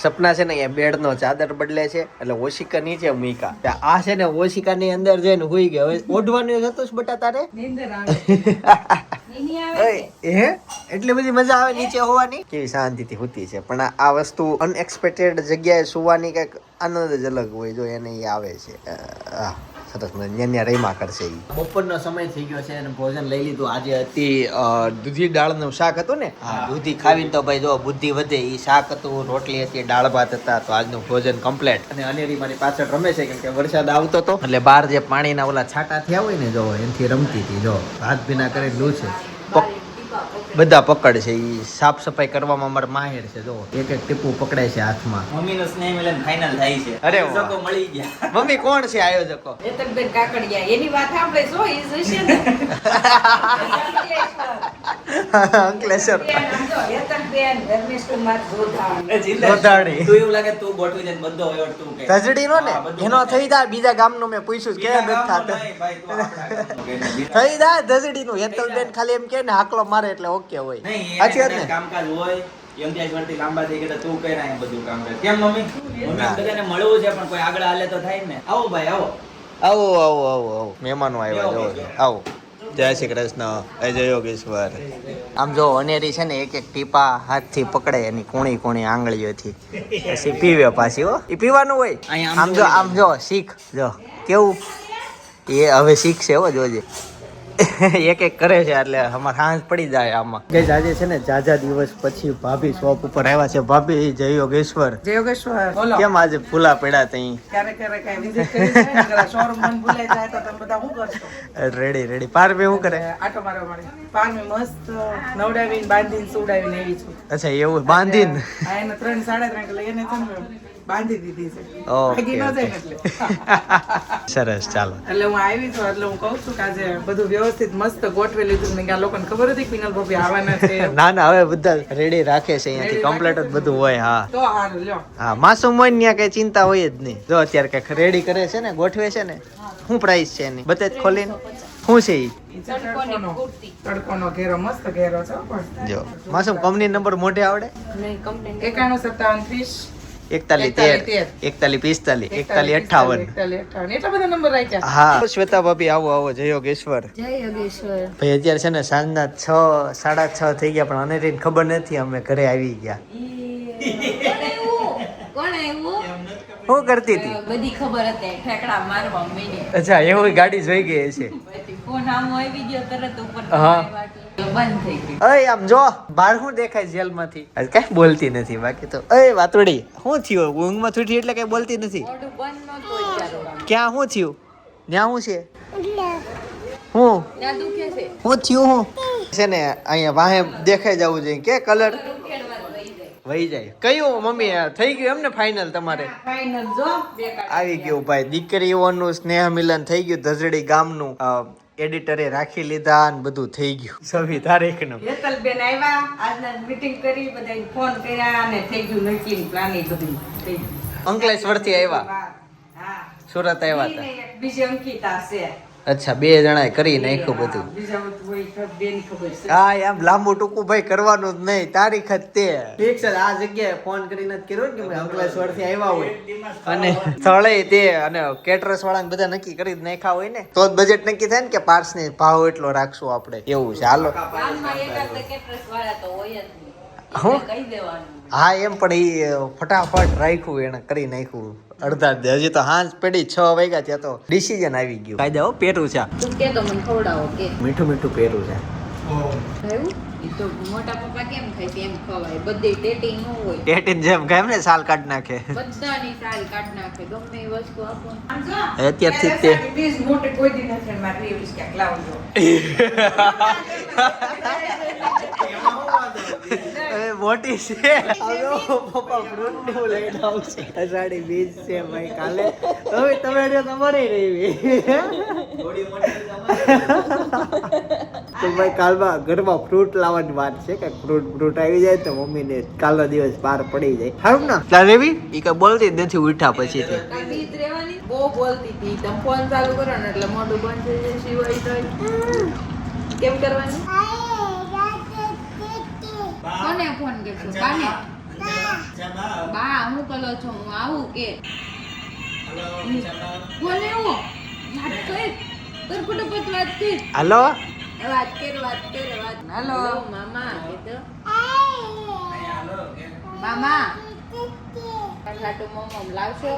સપના છે ને અહીંયા બેડ નો ચાદર બદલે છે એટલે ઓશિકા નીચે મૂકા. આ છે ને ઓશિકા ની અંદર જઈને હુઈ ગયો. હવે ઓઢવાનું હતું બટા તારે? એટલી બધી મજા આવે નીચે હોવાની. કેવી શાંતિથી હોતી છે. પણ આ વસ્તુ અનએક્સપેક્ટેડ જગ્યાએ સુવાની કઈક આનંદ જ અલગ હોય. જો એને આવે છે સરસ રહીમા કરશે. બપોરનો સમય થઈ ગયો છે અને ભોજન લઈ લીધું. આજે હતી દૂધી દાળનું શાક હતું ને. દૂધી ખાવીને તો ભાઈ જો બુદ્ધિ વધે. એ શાક હતું, રોટલી હતી, દાળ ભાત હતા. તો આજનું ભોજન કમ્પ્લીટ. અને અનેરી મારી પાછળ રમે છે કેમ કે વરસાદ આવતો હતો એટલે બહાર જે પાણીના ઓલા છાંટા થયા હોય ને જો એનાથી રમતી હતી. જો હાથ ભીના કરેલું છે. બધા પકડ છે. એ સાફ સફાઈ કરવામાં અમારે માહેર છે. જો એક એક ટીપું પકડાય છે હાથમાં. મમ્મીનો સ્નેહ મિલન ફાઇનલ થાય છે. અરે આયોજકો મળી ગયા. મમ્મી કોણ છે આયોજકો? હેતકબેન કાકડિયા. એની વાત આપણે જો ઈ હશે ને. અંકલેશ્વર. હેતકબેન ધર્મેશકુમાર જોધાણી. તું એવું લાગે તું ગોઠવી દે બધો હોય તું કે ધજડી નો ને એનો થઈ જાય. બીજા ગામનું મેં પૂછ્યું કે બેઠા થઈ જાય ધજડી નું. હેતલબેન ખાલી એમ કે ને હાકલો મારે એટલે ઓકે હોય. સાચી વાત ને? કામકાજ હોય એમ ત્યાં વર્ષથી લાંબા થઈ ગયા તું કઈ ના બધું કામકાજ. કેમ મમ્મી? મમ્મી બધાને મળવું છે પણ કોઈ આગળ હાલે તો થાય ને. આવો ભાઈ આવો. આવો આવો આવો આવો મહેમાનો આવ્યા. જો આવો. જય શ્રી કૃષ્ણ. જય યોગેશ્વર. આમ જો અનેરી છે ને એક એક ટીપા હાથથી પકડે એની કોણી કોણી આંગળીઓથી પછી પીવે પાછી. હો એ પીવાનું હોય. આમ જો શીખ. જો કેવું એ હવે શીખશે. હો જોજે એક એક કરે છે એટલે અમારે હાંજ પડી જાય આમાં. ગઈસ આજે છે ને જાજા દિવસ પછી ભાભી શોપ ઉપર આવ્યા છે. ભાભી જય યોગેશ્વર. જય યોગેશ્વર. બોલો કેમ આજે ફૂલા પડ્યા તઈ? ક્યારેક ક્યારેક કઈ વિઝિટ કરી છે ને શોરૂમ મન ભૂલાઈ જાય તો તમે બધા શું કરશો? રેડી પારવે શું કરે? આટો મારવા મળે. પારમે મસ્ત નવડાવીને બાંધીને સુવડાવીને એવી છું. અચ્છા એવું બાંધીને? આ એને 3 3.5 એટલે એને છે ને બાંધી દીધી છે. ઓકે ભાગી ન જાય ને એટલે. સરસ ચાલો. એટલે હું આવી છું એટલે હું કહું છું કે આજે બધું વ્યવસ્થિત મસ્ત ગોઠવી લીધું. મેં આ લોકોને ખબર હતી પિનલ ભાભી આવવાના છે. ના હવે બધા રેડી રાખે છે અહીંયાથી કમ્પ્લીટ જ બધું હોય. હા તો હારું લ્યો. હા માસુમ હોય ને ત્યાં કઈ ચિંતા હોય જ નહીં. જો અત્યારે કઈક રેડી કરે છે ને ગોઠવે છે ને. શું પ્રાઇસ છે એની બતે જ ખોલીને? શું છે ઈ? તડકોનો ઘેરો મસ્ત ઘેરો છે પણ. જો માસુમ કંપની નંબર મોઢે આવડે? 91 57 41 13 41 45 41 58 એટલા બધા નંબર રાખ્યા. હા શ્વેતા ભાભી આવો આવો જય યોગેશ્વર. જય યોગેશ્વર. ભાઈ અત્યારે છે ને સાંજના 6 6:30 થઈ ગયા પણ અનેરીને ખબર નથી અમે ઘરે આવી ગયા. કોણ આવ્યું? શું કરતી હતી? બધી ખબર હતી. ઠેકડા મારવા માંડી. અચ્છા એવું ગાડી જોઈ ગઈ છે. ફોન આમ આવી ગયો તરત ઉપર હા. બંધ થઈ ગયું. અય આમ જો બહાર શું દેખાય જેલમાંથી? કઈ બોલતી નથી બાકી તો. અય વાતોડી શું થયું? ઊંઘમાં થૂઠી એટલે કઈ બોલતી નથી. મોઢું બંધ નહોતું વિચારવાનું. ક્યાં શું થયું? ત્યાં શું છે? હું ત્યાં દુખે છે. શું થયું? હું છે ને અહીંયા વાહે દેખાઈ જવું જોઈએ કે કલર વહી જાય. કયું મમ્મી થઈ ગયું એમને ફાઇનલ તમારે? ફાઇનલ જો બે આવી ગયું ભાઈ. દીકરીઓનું સ્નેહ મિલન થઈ ગયું. ધજડી ગામનું એડિટરે રાખી લીધા અને બધું થઈ ગયું 26 તારીખનું. હેતલબેન આવ્યા આજના મીટિંગ કરી બધાને ફોન કર્યા અને થઈ ગયું નક્કી પ્લાનિંગ બધું થઈ ગયું. અંકલેશ્વરથી આવ્યા. હા સુરત આવ્યા હતા. બીજી અંકિતા છે. અચ્છા 2 જણાએ કરી નાખ્યું બધું. બીજા હોય બેન ખબર છે. હા એમ લાંબુ ટૂંકું ભાઈ કરવાનું જ નહીં. તારીખ જ તે ઠીક છે. આ જગ્યાએ ફોન કરીને જ કર્યો ને કે અંકલેશ્વર થી આવ્યા હોય અને સ્થળે તે અને કેટરસ વાળાને બધા નક્કી કરી જ નાખ્યા હોય ને તો જ બજેટ નક્કી થાય ને કે પાર્સ ને ભાવ એટલો રાખશું આપણે. એવું છે. હાલો ગામમાં એકાદ કેટરસ વાળા તો હોય જ નહીં. હું કહી દેવાનું. હા એમ પણ એ ફટાફટ રાખ્યું એને કરી નાખ્યું અડધા. હજી તો હાંજ પેઢી 6 વાગ્યા ત્યાં તો ડિસિઝન આવી ગયું. કાયદા હો પેરું છે. તું કે તો મને ખવડાવો કે. મીઠું મીઠું પેરું છે. ખાયું? ઈ તો મોટા પપ્પા કેમ ખાય છે એમ ખવાય. બધી ટેટી ન હોય. ટેટીન જેમ કામ ને સાલ કાઢ નાખે. બધાની સાલ કાઢ નાખે. ગમે એ વસ્તુ આપો. આમ જો અત્યારથી જ તે પ્લીઝ મોટે કોઈ દી નથી મારી એવી ક્યાંક લાવજો. મોટી છે. પપ્પા ફ્રૂટ નું લઈને આવશે. અષાઢી બીજ છે ભાઈ કાલે. હવે તમે તમારે રહી તો ભાઈ કાલમાં ઘરમાં ફ્રૂટ લાવવાની વાત છે કે ફ્રૂટ આવી જાય તો મમ્મીને કાલનો દિવસ પાર પડી જાય. સારું ને રેવી ઈ કઈ બોલતી જ નથી ઉઠા પછી બીજ રહેવાની બહુ બોલતી હતી. તમે ફોન ચાલુ કરો ને એટલે મોઢું બંધ થઈ જાય. સિવાય તો કેમ કરવાનું? કોને ફોન કરશો? બાને? બા હું ખલો છો હું આવું કે બોલે હું વાત કર ફટાફટ વાત કર હાલો વાત કર હાલો. મામા કીધું મામા કાઠાટુ મોમમ લાવશો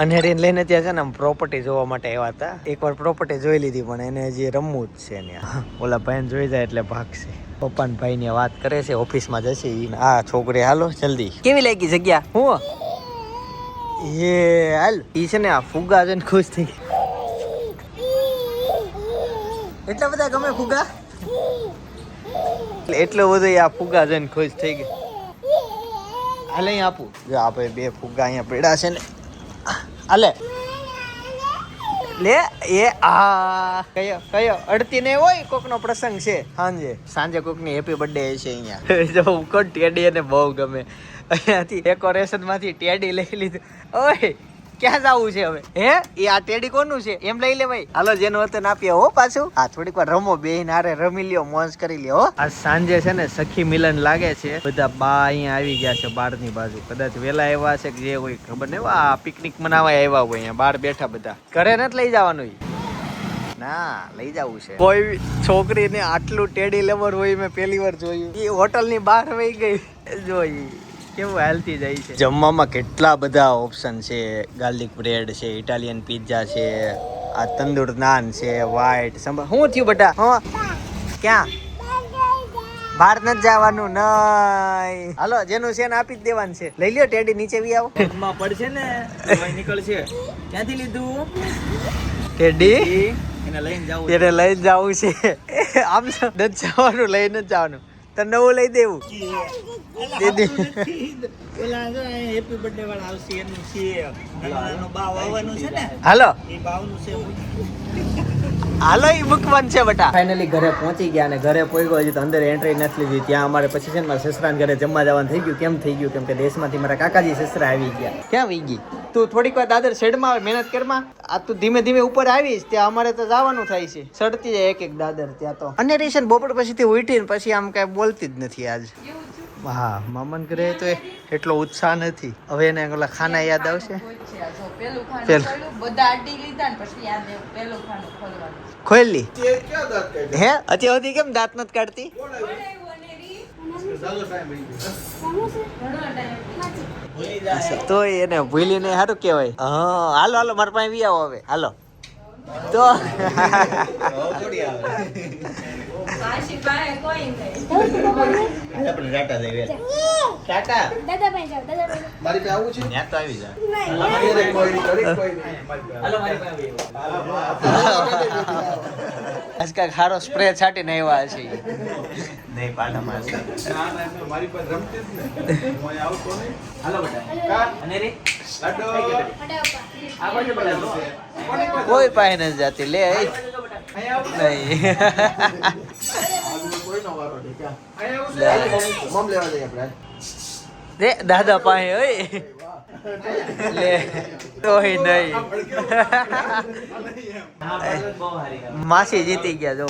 અનેરીને લઈને ત્યાં છે ને પ્રોપર્ટી જોવા માટે આવ્યા હતા. એકવાર પ્રોપર્ટી જોઈ લીધી પણ એને હજી રમવું જ છે ત્યાં. ઓલા ભાઈને જોઈ જાય એટલે ભાગશે. પપ્પા ને ભાઈ ને વાત કરે છે, ઓફિસમાં જશે ઈ. આ છોકરી હાલો જલ્દી. કેવી લાગી જગ્યા? હું એ હાલ ઈ છે ને આ ફુગા જોઈને ખુશ થઈ ગઈ. એટલા બધા ગમે ફુગા? એટલો બધો આ ફુગા જોઈને ખુશ થઈ ગઈ. હાલે અહીં આપું. જો આપણે બે ફુગા અહીંયા પડ્યા છે ને. હાલે લે એ આ કયો અડતી નહીં હોય. કોકનો પ્રસંગ છે સાંજે કોકની હેપી બર્થડે છે અહીંયા. જો કોણ ટેડી એને બહુ ગમે. અહીંયાથી ડેકોરેશન માંથી ટેડી લઈ લીધું. ઓય ક્યાં જવું છે હવે? હે એ આ ટેડી કોનું છે એમ લઈ લે ભાઈ. હાલો જેનું વતન આપીએ હો પાછું. આ થોડીક વાર રમો બેહીને હારે રમી લ્યો, મોજ કરી લ્યો. આ સાંજે છે ને સખી મિલન લાગે છે. બધા બા અહીંયા આવી ગયા છે બહારની બાજુ. કદાચ વેલા આવ્યા છે કે જે હોય ખબર નહીં. આ પિકનિક મનાવવા આવ્યા હોય અહીંયા બહાર બેઠા બધા. ઘરે નથી લઈ જવાનું ના, લઈ જવું છે. કોઈ છોકરીને આટલું ટેડી લવર હોય મેં પહેલી વાર જોયું. એ હોટલ ની બહાર વહી ગઈ. જોઈ કેવું હાલતી જાય છે. જમવામાં કેટલા બધા ઓપ્શન છે. ગાર્લિક બ્રેડ છે, ઇટાલિયન પિઝા છે, આ તંદૂર નાન છે, વ્હાઈટ સંભાર. શું થયું બેટા? હા ક્યાં? બહાર નથી જવાનું નહીં. હાલો જેનું છે ને આપી જ દેવાનું છે. લઈ લ્યો ટેડી, નીચે બી આવો. પગમાં પડશે ને નીકળશે. ક્યાંથી લીધું ટેડી? એને લઈને જાવું એને લઈને જવું છે. આમ નથી જવાનું, લઈને જ જવાનું. તો નવું લઈ દેવું. દીદી ઓલા હેપી બર્થડે વાળા આવશે એનું છે. નાનો બાવ આવવાનું છે ને હાલો એ બાવનું છે. હાલો ઈ મૂકવાનું છે બેટા. ફાઇનલી ઘરે પહોંચી ગયા અને ઘરે પહોંચ્યો હજી તો અંદર એન્ટ્રી નથી લીધી. ત્યાં અમારે પછી છે ને મારા સસરાને ઘરે જમવા જવાનું થઈ ગયું. કેમ થઈ ગયું? કેમ કે દેશમાંથી મારા કાકાજી સસરા આવી ગયા. ક્યાં વહી ગઈ તું? થોડીક વાર દાદર શેડમાં આવે, મહેનત કરમાં. આ તું ધીમે ધીમે ઉપર આવીશ ત્યાં અમારે તો જવાનું થાય છે. સડતી જાય એક એક દાદર ત્યાં તો. અને રેશન બપોર પછીથી ઉઠીને પછી આમ કાંઈ બોલતી જ નથી આજ. હા મામન ઘરે તો એટલો ઉત્સાહ નથી. હવે એને ઓલા ખાના યાદ આવશે. પેલું ખાનું બધા આડી લીધા ને પછી યાદ આવ્યું પેલું ખાનું ખોલવાનું. ખોલી હે અત્યાર સુધી કેમ દાંત નથી કાઢતી? તો એને ભૂલીને સારું કહેવાય. હા હાલો હાલો મારા પાસે વી આવો હવે. હાલો તો પાછી પાસે કોઈ નહીં. આપણે ટાટા દઈએ. ટાટા દાદા ભાઈ જાઓ દાદા ભાઈ મારી પાસે આવું છે ત્યાં તો આવી જા. હાલો મારી પાસે આજકાલ ખારો સ્પ્રે છાટીને આવ્યા છે. નહીં પાટા મારશે. મારી પાસે રમતી જ ને હું આવતો નહીં. હાલો બેટા અને રે લાડો આ બાજુ બેટા કોઈ પાસે નથી જાતી. લે નહીં મમ લેવા જઈએ આપણે. રે દાદા પાસે હોય લે તોય નહીં. માસી જીતી ગયા જો.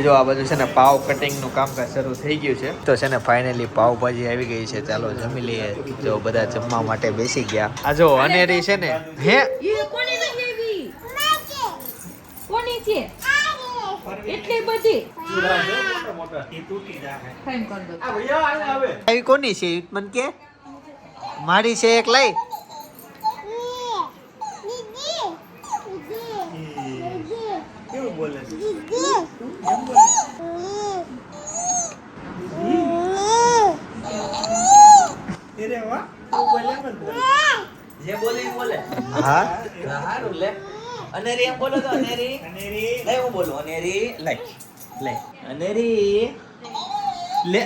જો આ બધું છે ને પાવ કટિંગ નું કામકાજ શરૂ થઈ ગયું છે. તો છે ને ફાઇનલી પાવભાજી આવી ગઈ છે. ચાલો જમી લઈએ. જો બધા જમવા માટે બેસી ગયા. આ જો અનેરી છે ને હે એ કોને લઈ આવી? કોની છે? એટલી બધી ફાઈન કર દો. આવી કોની છે મને કે? મારી છે એક લઈ. કેવું બોલે છે? અરે વાહ તું બોલે મત જે બોલે એ બોલે. હા હારું લે. અનેરી એમ બોલો તો અનેરી અનેરી લે હું બોલું અનેરી લે લે અનેરી લે.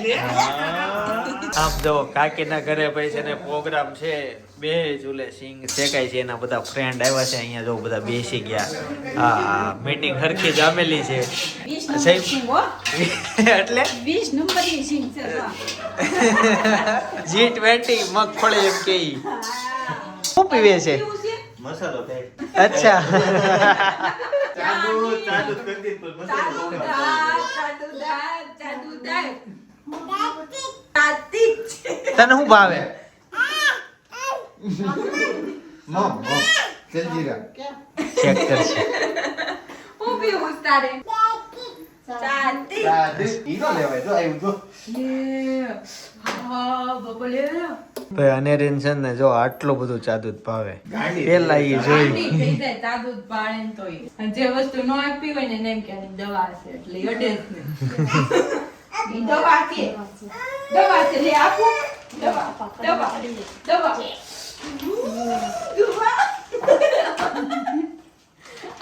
આમ જો કાકીના ઘરે ભાઈ છે ને પ્રોગ્રામ છે. બે ઝૂલે સિંગ શેકાય છે. એના બધા ફ્રેન્ડ આવ્યા છે અહીંયા. જો બધા બેસી ગયા. હા મીટિંગ હરખી જામેલી છે. 20 નંબર સિંગ હો. એટલે 20 નંબરની સિંગ છે તો. G20 મગફળી એમ કે ઈ. શું પીવે છે? મસાલો થાય. અચ્છા ચાદુ ચાદુ કરી દે તો મસાલો ચાદુ દાળ, ચાદુ દાળ, ચાદુ દાળ. તાતી જ છે. તને શું ભાવે મમ જલજીરા ચેક કરશે હું પીવું તારે ઈ નો લેવાય તો આવ્યું તો હા બબલે ભાઈ અનેરીન છે ને જો આટલું બધું ચાદુ ભાવે પેલા ઈ જોઈ થઈ જાય તાદું જ પાડે ને તોય. અને જે વસ્તુ ન આપી હોય ને એને એમ કે આની દવા છે એટલે ઈ અડે જ નહીં. ઈ દવા છે લે આપું દવા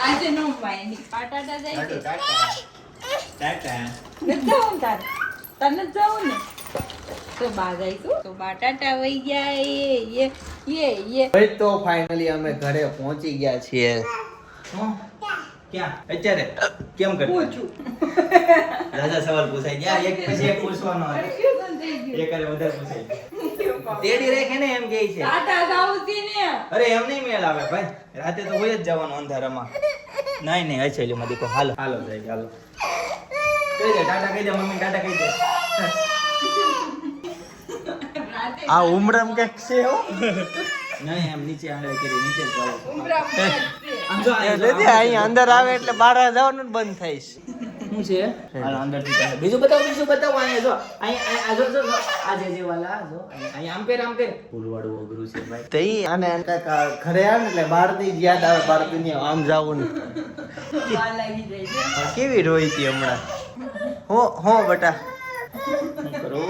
આજે નો પાય ની પાટાટા જાય છે ટાટા નથી જવું તારે તને જ જવું ને તો બા જઈશું તો બાટાટા વહી ગયા એ ભાઈ તો ફાઇનલી અમે ઘરે પહોંચી ગયા છીએ હું ક્યાં અત્યારે કેમ કરતા પૂછું રાજા સવાલ પૂછાઈ ગયા એક પછી એક પૂછવાનો હતો કન્ફ્યુઝન થઈ ગયું એક આરે વધારે પૂછાઈ ગયું તેડી રાખે ને એમ કહે છે ટાટા જાવું છે ને અરે એમ નહીં મેળ આવે ભાઈ રાતે તો હોય જ જવાનું અંધારામાં નહીં અચ્છા લ્યો દીકો હાલો જાય હાલો કહી દે ટાટા કહી દે મમ્મી ટાટા કહી દે રાતે આ ઉમરમ કઈક છે હો નહીં એમ નીચે આંગળે કરી નીચે જ જાવ ઉમરા પૂછે આમ જો એટલે અહીં અંદર આવે એટલે બહાર જવાનું જ બંધ થઈશ શું છે હાલો અંદરથી ચાલે બીજું બતાવો અહીંયા જો અહીંયા આ જો આ જે વાલા જો અહીંયા આમ કર ફૂલવાળું અઘરું છે ભાઈ તો ઈ અને કઈક ઘરે આવે ને એટલે બહાર થી જ યાદ આવે બહાર દુનિયા આમ જાવું ને વા લાગી જાય છે કેવી રોઈ હતી હમણાં હો બેટા શું કરો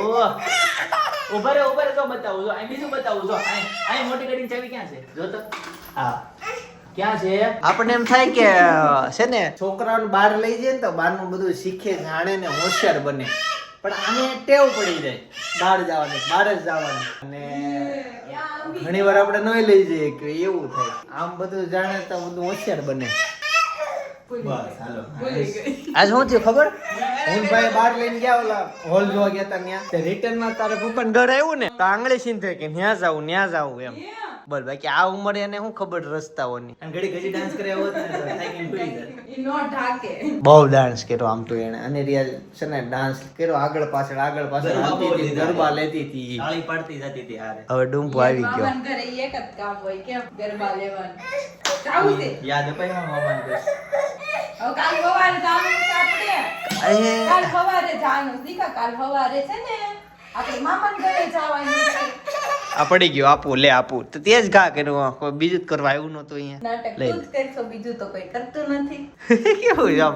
ઉભા રે તો બતાવું જો અહીં બીજું બતાવું જો અહીં મોટી ગાડીની ચાવી ક્યાં છે જો તો હા ક્યાં છે આપણને એમ થાય કે છે ને છોકરાઓને બહાર લઈ જાય ને તો બહારનું બધું શીખે જાણે ને હોશિયાર બને પણ આને ટેવ પડી જાય બહાર જ જવાની અને ઘણી વાર આપણે નહીં લઈ જઈએ કે એવું થાય આમ બધું જાણે તો બધું હોશિયાર બને બસ હાલો આજ શું થયું ખબર હું ભાઈ બહાર લઈને ગયા ઓલા હોલ જોવા ગયા તા ત્યાં રિટર્ન માં તારે પપ્પાને ઘર આવ્યું ને તો આંગળી સીંધે કે ન્યા જાવું એમ બોલ બાકી આ ઉંમરે એને શું ખબર રસ્તાઓની અને ઘડી ઘડી ડાન્સ કરે આવો ને તો થાય કે ભૂલી જાય ઈ નો ઢાકે બહુ ડાન્સ કર્યો આમ તો એને અને રિયા છે ને ડાન્સ કર્યો આગળ પાછળ હાલતી હતી ગરબા લેતી હતી તાળી પાડતી જતી હતી હારે હવે ડુંપો આવી ગયો મામાને ઘરે ઈ એક જ કામ હોય કેમ ગરબા લેવાનું જાવું છે યાદ અપાય મામાને તો. હવે કાલ સવારે જવાનું છે આપણે કાલ સવારે જવાનું છે દીકા કાલ સવારે છે ને આપણે મામાને ઘરે જવાનું છે આ પડી ગયો આપું તો તે જ ઘા કર્યું કોઈ બીજું જ કરવા આવ્યું નતું અહીંયા નાટક લઈ તું જ કરશો બીજું તો કોઈ કરતું નથી કેવું આમ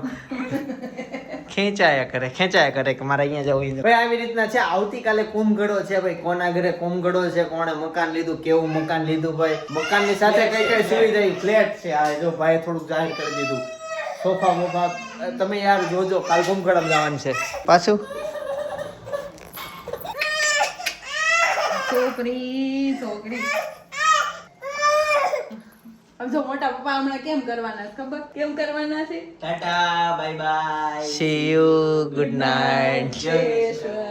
ખેંચાયા કરે કે મારે અહીંયા જવું ભાઈ આવી રીતના છે આવતીકાલે કુંભગળો છે ભાઈ કોના ઘરે કુંભગળો છે કોણે મકાન લીધું કેવું મકાન લીધું ભાઈ મકાનની સાથે કઈ કઈ સુવિધા ફ્લેટ છે આ જો ભાઈ થોડુંક જાહેર કરી દીધું સોફા મોફા તમે યાર જોજો કાલ કુંભગળામાં જવાનું છે પાછું છોકરી હવે જો મોટા પપ્પા હમણાં કેમ કરવાના છે ખબર કેમ કરવાના છે Tata bye bye see you good night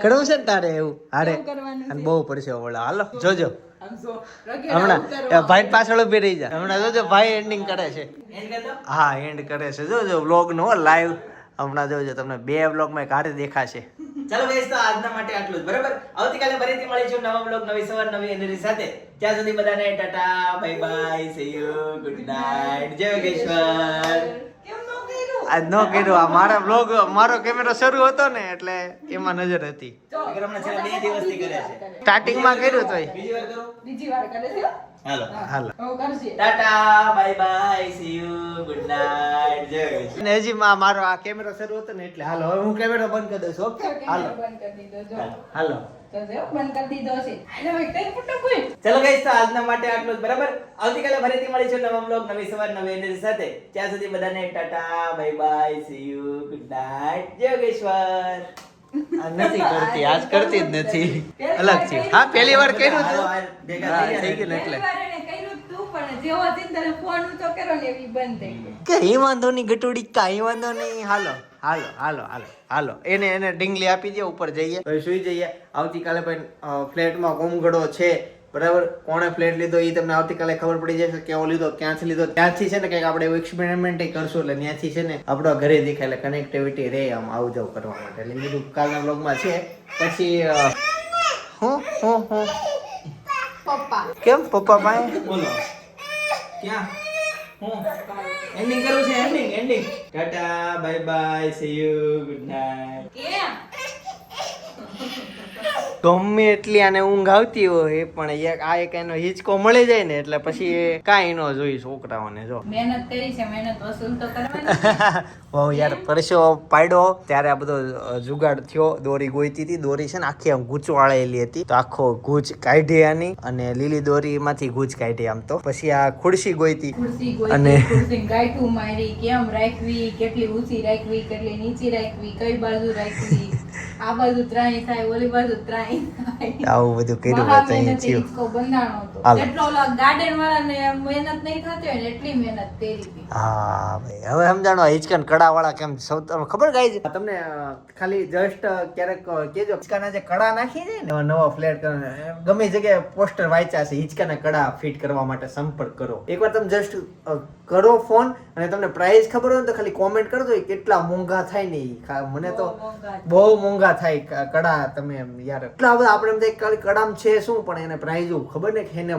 કરવું છે ને તારે એવું હારે કેમ કરવાનું અને બહુ પડશે ઓલા હાલો જોજો આમ જો રગેડા હમણાં ઉતરવા. ભાઈ પાછળ ઉભી રહી જા હમણાં જોજો ભાઈ એન્ડિંગ કરે છે એન્ડ કર દો હા એન્ડ કરે છે જોજો વ્લોગ નો લાઈવ હમણાં જોજો તમને 2 વ્લોગ માં કાઢી દેખાશે ચાલો ગાઈસ તો આજના માટે આટલું જ બરાબર આવતીકાલે ફરીથી મળીશું નવા બ્લોગ નવી સવાર નવી એનર્જી સાથે ત્યાં સુધી બધાને Tata bye bye see you good night જય યોગેશ્વર કેમ નો કર્યું આજ નો કર્યું આ મારા વ્લોગ મારો કેમેરો શરૂ હતો ને એટલે એમાં નજર હતી જો નકર હમણાં છેલ્લા 2 દિવસથી કરે છે સ્ટાર્ટિંગ માં કર્યું તોય બીજી વાર કરો બીજી વાર કરે છે હાલો હાલો હવે કરશે Tata bye bye see you good night જય યોગેશ્વર અને હજી મારો આ કેમેરો શરૂ હતો ને એટલે હાલો હવે હું કેમેરો બંધ કરી દઈશ ઓકે હાલો બંધ કરી દીધો જો હાલો તો જો બંધ કરી દીધો છે એટલે હવે કઈ ફોટો કોઈ ચલો ગાઈસ તો આજના માટે આટલું જ બરાબર આવતીકાલે ફરીથી મળીશું નવા બ્લોગ નવી સવાર નવી એનર્જી સાથે ત્યાં સુધી બધાને Tata bye bye see you good night જય યોગેશ્વર આ નથી કરતી આજ કરતી જ નથી અલગ છે હા પહેલી વાર કર્યું હાલો, હતું આ ભેગા હા, થઈ થઈ ગયા. ગયું ને એટલે પહેલી વાર એને કર્યું તું પણ જેવો તને ફોન તો કર્યો ને એવી બંધ થઈ ગઈ કઈ વાંધો નહીં ગટુડી કઈ વાંધો નહીં હાલો એને ડીંગલી આપી દે ઉપર જઈએ હવે સુઈ જઈએ આવતીકાલે પણ ફ્લેટમાં કોમગડો છે બરાબર કોણે ફ્લેટ લીધો એ તમને આવતીકાલે ખબર પડી જશે કેવો લીધો ક્યાંથી લીધો ત્યાંથી છે ને કંઈક આપણે એવું એક્સપેરિમેન્ટ કરશું એટલે ત્યાંથી છે ને આપણો ઘરે દેખાય એટલે કનેક્ટિવિટી રહે આમ આવ જાવ કરવા માટે એટલે બીજું કાલના બ્લોગમાં છે પછી હું પપ્પા કેમ પપ્પા પાસે બોલો ક્યાં હું એન્ડિંગ કરું છે ending Tata bye bye see you good night કેમ ગમે એટલી આને ઊંઘ આવતી હોય પણ એક એનો હિંચકો મળી જાય ને એટલે પછી એ કાંઈ ન જોઈ છોકરાઓને જો મહેનત કરી છે મહેનત વસૂલ તો કરવાની બહુ યાર પરસો પાડ્યો ત્યારે આ બધો જુગાડ થયો. દોરી ગોઈતી હતી, દોરી છે ને આખી આમ ગૂંચવાળેલી હતી તો આખો ગૂંચ કાઢી આની અને લીલી દોરીમાંથી ગૂંચ કાઢી આમ તો પછી આ ખુરશી ગોઈતી ખુરશી અને- ગોઈ ખુરશી ગાંઠું મારી કેમ રાખવી કેટલી ઊંચી રાખવી કેટલી નીચી રાખવી કઈ બાજુ રાખવી આ બાજુ ત્રાઈ થાય ઓલી બાજુ ત્રાઈ થાય આવું બધું કર્યું મહા હતું અહીં મહેનતે થયું. હિંચકો બંધાણો હતો. હાલો. જેટલો ઓલા ગાર્ડન વાળાને મહેનત નહીં થતી હોય ને એટલી મહેનત કરી હતી. હા ભાઈ હવે સમજાણો હિંચકાન કડા વાળા કેમ સૌ તમને ખબર ગાય તમને ખાલી જસ્ટ ક્યારેક કેજો હિંચકાના જે કડા નાખી દે ને નવા ફ્લેટ ગમે જગ્યાએ પોસ્ટર વાંચ્યા છે હિંચકાના કડા ફિટ કરવા માટે સંપર્ક કરો. એકવાર તમે જસ્ટ કરો ફોન અને તમને પ્રાઇસ ખબર હોય ને તો ખાલી કોમેન્ટ કરજો એ કેટલા મોંઘા થાય ને ઈ. મને તો બહુ મોંઘા. બહુ મોંઘા થાય કડા. તમે એમ યાર એટલા બધા આપણે એમ થાય ખાલી કડામ છે શું પણ એને પ્રાઇઝ ખબર ને કે એને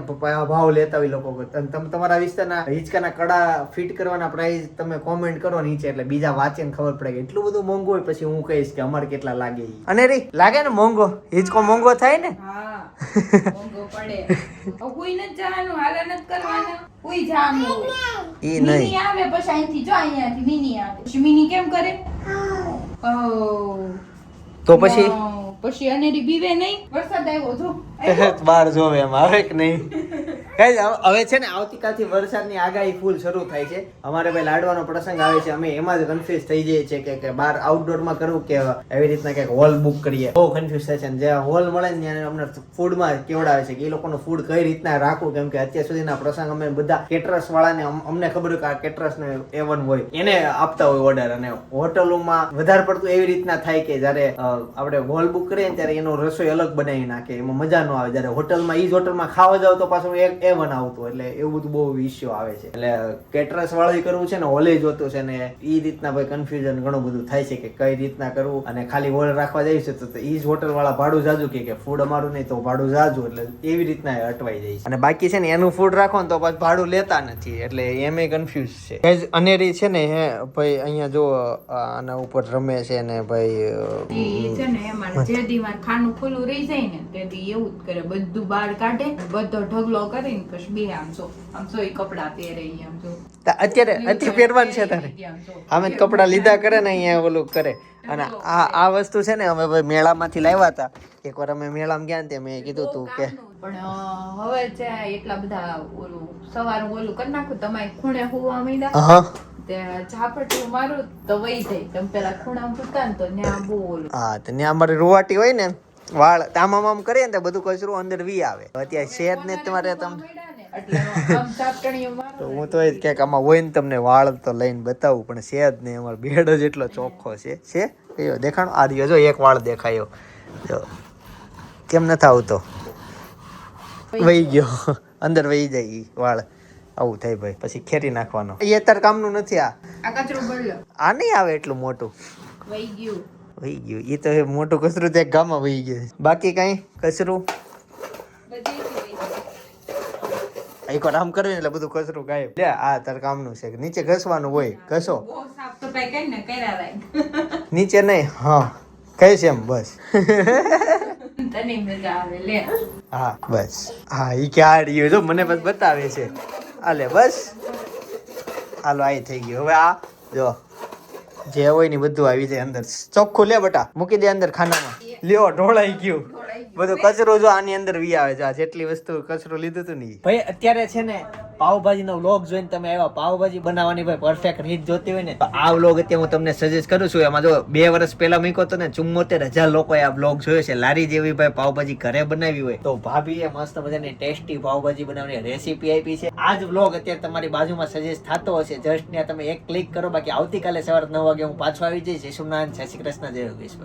ભાવ લેતા હોય લોકો. તમે તમારા વિસ્તારના હિંચકાના કડા ફિટ કરવાના પ્રાઇસ તમે કોમેન્ટ કરો નીચે એટલે બીજા વાંચીને ખબર પડે કે એટલું બધું મોંઘું હોય પછી હું કહીશ કે અમારે કેટલા લાગે ઈ. અને રી લાગે ને મોંઘો હિંચકો મોંઘો થાય ને હા મોંઘો પડે. હવે કોઈ નથી જવાનું હાલે નથી કરવાના કોઈ જવાનું હોય. ઈ મિની નહીં આવે પછી અહીંથી જો અહીંયાથી મિની આવે પછી મિની કેમ કરે ઓ તો પછી પછી અનેરી બીવે નહીં વરસાદ આવ્યો જો બાર જોવે એમ આવે કે નહીં કઈ હવે છે ને આવતીકાલથી વરસાદની આગાહી ફૂલ શરૂ થાય છે. અમારે ભાઈ લાડવાનો પ્રસંગ આવે છે અમે એમાં જ કન્ફ્યુઝ થઈ જઈએ છીએ કે બહાર આઉટડોરમાં કરવું કે એવી રીતના કંઈક હોલ બુક કરીએ. બહુ કન્ફ્યુઝ થાય છે ને જ્યાં હોલ મળે ને ત્યાં અમને ફૂડમાં કેવડાવે છે કે એ લોકોનું ફૂડ કઈ રીતના રાખવું કેમ કે અત્યાર સુધીના પ્રસંગ અમે બધા કેટરસ વાળાને અમને ખબર હોય કે આ કેટરસ ને A1 હોય એને આપતા હોય ઓર્ડર અને હોટલોમાં વધારે પડતું એવી રીતના થાય કે જયારે આપણે હોલ બુક કરીએ ને ત્યારે એનો રસોઈ અલગ બનાવી નાખે એમાં મજા ન આવે. જયારે હોટલમાં ઈ જ હોટલમાં ખાવા જાવ તો પાછું A1 આવતું એટલે એવું બધું બહુ ઇશ્યુ આવે છે. એટલે કેટરસ વાળું કરવું છે ને હોલે જોતું છે ને ઈ રીતના ભાઈ કન્ફ્યુઝન ઘણું બધું થાય છે કે કઈ રીતના કરવું અને ખાલી હોલ રાખવા જાય છે તો ઈ જ હોટલ વાળા ભાડું જાજુ કે ફૂડ અમારું નહીં તો ભાડું જાજુ એટલે એવી રીતના અટવાઈ જાય છે. અને બાકી છે ને એનું ફૂડ રાખો ને તો પછી ભાડું લેતા નથી એટલે એમ કન્ફ્યુઝ છે. ગાઈઝ અનેરી છે ને હે ભાઈ અહીંયા જો આના ઉપર રમે છે ને ભાઈ ઈ છે ને એમાં જે દી માર ખાનું ખુલ્લું રહી જાય ને તે દી એવું જ કરે બધું બહાર કાઢે બધો ઢગલો કરીને પછી બે આમ જો ઈ કપડા પહેરે ઈ આમ જો અત્યારે પહેરવાનું છે તારે અમે જ કપડા લીધા કરે ને અહીંયા ઓલું કરે. અને આ વસ્તુ છે ને અમે ભાઈ મેળામાંથી લાવ્યા હતા. એકવાર અમે મેળામાં ગયા ને મેં કીધું તું કે પણ હવે છે એટલા બધા ઓલું સવારનું ઓલું કરી નાખું તમારે ખૂણે હુવા માંડ્યા હા તે ઝાપટીયું મારું તો વહી જાય તમે પેલા ખૂણામાં પૂછતા ને તો ન્યા બહુ ઓલું હા તો ત્યાં અમારી રૂવાટી હોય ને વાળ આમ આમ કરીએ ને તો બધું કચરું અંદર વી આવે. અત્યારે શેર ને તમારે તમે એટલે આમ ઝાપટીયું મારું તો હું તો એ જ ક્યાંક આમાં હોય ને તમને વાળ તો લઈને બતાવું પણ છે જ નહીં. અમારો બેડ જ એટલો ચોખ્ખો છે કયો દેખાણો આ રહ્યો જો એક વાળ દેખાયો જો કેમ નથી આવતો વહી ગયો અંદર વહી જાય ઈ વાળ આવું થાય ભાઈ પછી ખેરી નાખવાનો. એ અત્યારે કામનું નથી આ કચરું બળલો આ નહીં આવે એટલું મોટું વહી ગયું વહી ગયું. એ તો એ મોટું કચરું તો એક ગામમાં વહી ગયું. બાકી કઈ કચરું એકવાર આમ કરવી એટલે બધું કચરું ગાયબ. લે આ તાર કામનું છે નીચે ઘસવાનું હોય ઘસો બહુ સાફ સફાઈ કરીને કર્યા રાખ નીચે નહીં હા કઈ છે એમ બસ તને મજા આવે લે હા બસ હા ઈ ક્યાં રહ્યો જો મને બસ બતાવે છે. હાલે બસ હાલો આ થઈ ગયું. હવે આ જો જે હોય ને બધું આવી જાય અંદર ચોખ્ખું લે બટા મૂકી દે અંદર ખાનામાં. લ્યો ઢોળાઈ ગયું બધું કચરો જો આની અંદર વી આવે છે. આ જેટલી વસ્તુ કચરો લીધું હતું ને ભાઈ અત્યારે છે ને પાવભાજી નો વ્લોગ જોઈને તમે આવ્યા પાવભાજી બનાવવાની ભાઈ પરફેક્ટ રીત જોતી હોય ને તો આ વ્લોગ અત્યારે હું તમને સજેસ્ટ કરું છું. એમાં જો 2 વર્ષ પહેલા મૂક્યો હતો ને 74,000 લોકોએ આ વ્લોગ જોયો છે. લારી જેવી ભાઈ પાવભાજી ઘરે બનાવી હોય તો ભાભીએ મસ્ત મજાની ટેસ્ટી પાવભાજી બનાવવાની રેસીપી આપી છે. આ જ વ્લોગ અત્યારે તમારી બાજુમાં સજેસ્ટ થતો હશે જસ્ટ ત્યાં તમે એક ક્લિક કરો. બાકી આવતીકાલે સવારે 9 વાગે હું પાછો આવી જઈશ. જય સોમનાથ જય શ્રી કૃષ્ણ જય યોગેશ્વર.